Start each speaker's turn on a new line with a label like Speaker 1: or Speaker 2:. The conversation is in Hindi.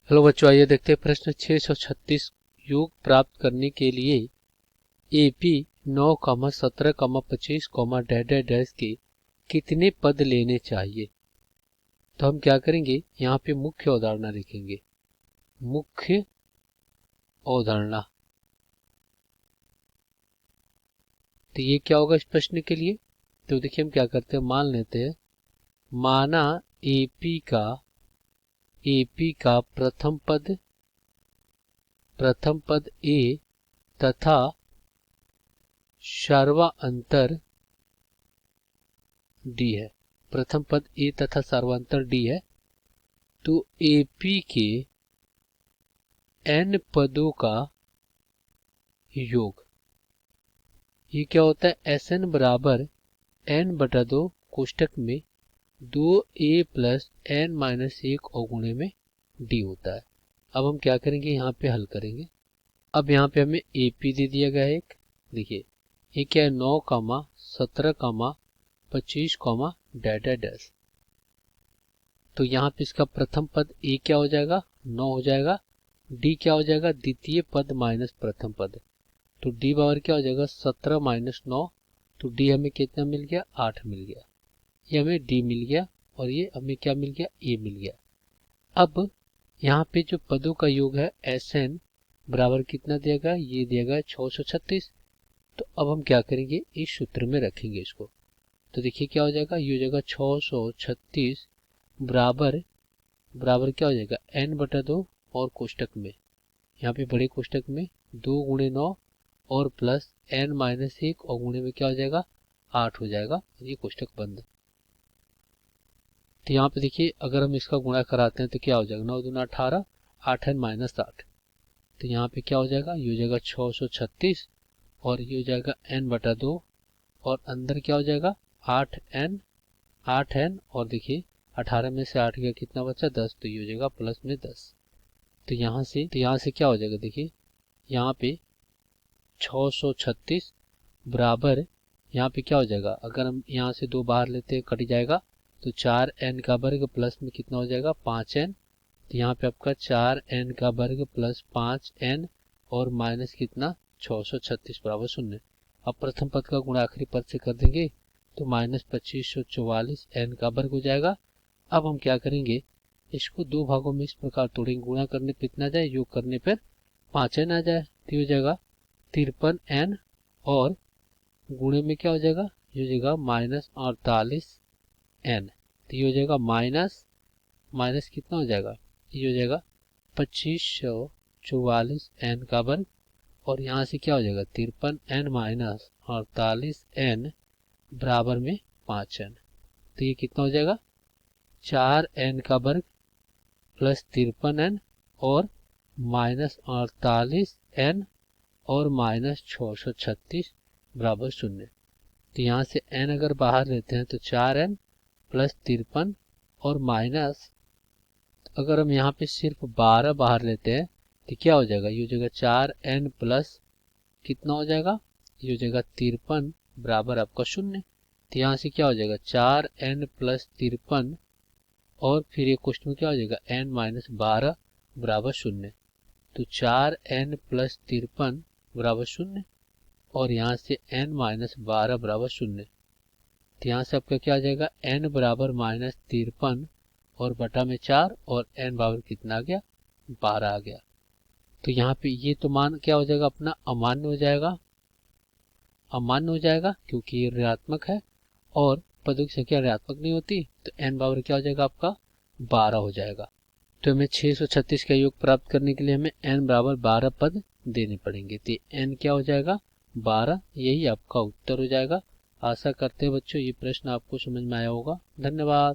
Speaker 1: हेलो बच्चों, आइए देखते हैं प्रश्न 636 योग प्राप्त करने के लिए AP 9, 17, 25, डैश डैश डैश के कितने पद लेने चाहिए। तो हम क्या करेंगे, यहाँ पे मुख्य अवधारणा लिखेंगे। मुख्य अवधारणा, तो ये क्या होगा इस प्रश्न के लिए। तो देखिए हम क्या करते हैं, मान लेते हैं, माना AP का प्रथम पद A तथा सर्वांतर D है। प्रथम पद A तथा सर्वांतर D है। तो AP के n पदों का योग, ये क्या होता है, Sn बराबर n बटा 2 कोष्टक में 2a प्लस n माइनस 1 और गुणे में d होता है। अब हम क्या करेंगे, यहाँ पे हल करेंगे। अब यहाँ पे हमें AP दे दिया गया है एक, देखिए ये क्या है, 9, 17, 25, डैश डैश डैश। तो यहाँ पे इसका प्रथम पद A क्या हो जाएगा, 9 हो जाएगा। D क्या हो जाएगा, द्वितीय पद माइनस प्रथम पद। तो D बराबर क्या हो जाएगा, 17 माइनस 9। तो D हमें कितना मिल गया, 8 मिल गया। ये हमें D मिल गया और ये हमें क्या मिल गया, A मिल गया। अब यहाँ पे जो पदों का योग है Sn बराबर कितना दिया गया, ये दिया गया 636। तो अब हम क्या करेंगे, इस सूत्र में रखेंगे इसको। तो देखिए क्या हो जाएगा, ये हो जाएगा 636 बराबर बराबर क्या हो जाएगा, n बटा 2 और कोष्टक में, यहाँ पे बड़े कोष्टक में 2 गुणे 9 और प्लस n माइनस 1 और गुणे में क्या हो जाएगा, 8 हो जाएगा। ये कोष्टक बंद। तो यहाँ पे देखिए अगर हम इसका गुणा कराते हैं तो क्या हो जाएगा, 9 दूना 18, 8n माइनस 8। तो यहाँ पे क्या हो जाएगा, ये हो जाएगा 636 और ये हो जाएगा n बटा 2 और अंदर क्या हो जाएगा 8n और देखिए 18 में से 8 गया कितना बचा, 10। तो ये हो जाएगा प्लस में 10। तो यहाँ से क्या हो जाएगा, देखिए यहाँ पे 636 बराबर यहाँ पे क्या हो जाएगा, अगर हम यहाँ से 2 बाहर लेते हैं कट जाएगा। तो 4n का वर्ग प्लस में कितना हो जाएगा, 5n। तो यहाँ पे आपका 4n का वर्ग प्लस 5n और माइनस कितना 636 बराबर 0। अब प्रथम पद का गुणा आखिरी पद से कर देंगे तो माइनस 2544 n का वर्ग हो जाएगा। अब हम क्या करेंगे, इसको 2 भागों में इस प्रकार तोड़ेंगे, गुणा करने पे इतना जाए, योग करने पर 5n आ जाए। तो हो जाएगा 53n और गुणे में क्या हो जाएगा, ये हो जाएगा माइनस 48n। तो ये हो जाएगा माइनस कितना हो जाएगा, ये हो जाएगा 2544n का वर्ग और यहाँ से क्या हो जाएगा 53n माइनस 48n बराबर में 5n। तो ये कितना हो जाएगा, 4n का वर्ग प्लस 53n और माइनस 48n और माइनस 636 बराबर 0। तो यहाँ से n अगर बाहर लेते हैं तो 4n प्लस 53 और माइनस, अगर हम यहाँ पे सिर्फ 12 बाहर लेते हैं तो क्या हो जाएगा, ये हो जाएगा 4n प्लस कितना हो जाएगा, ये हो जाएगा 53 बराबर आपका 0। तो यहाँ से क्या हो जाएगा 4n प्लस 53 और फिर एक क्वेश्चन में क्या हो जाएगा n माइनस 12 बराबर 0। तो 4n प्लस 53 बराबर 0 और यहाँ से n माइनस 12 बराबर 0। तो यहाँ से आपका क्या आ जाएगा, n बराबर माइनस 53 और बटा में 4 और n बराबर कितना आ गया, 12 आ गया। तो यहाँ पे ये तो मान क्या हो जाएगा अपना, अमान्य हो जाएगा, क्योंकि ये ऋणात्मक है और पदों की संख्या ऋणात्मक नहीं होती। तो n बराबर क्या हो जाएगा आपका, 12 हो जाएगा। तो हमें 636 का योग प्राप्त करने के लिए हमें n बराबर 12 पद देने पड़ेंगे। तो n क्या हो जाएगा, 12। यही आपका उत्तर हो जाएगा। आशा करते हैं बच्चों ये प्रश्न आपको समझ में आया होगा। धन्यवाद।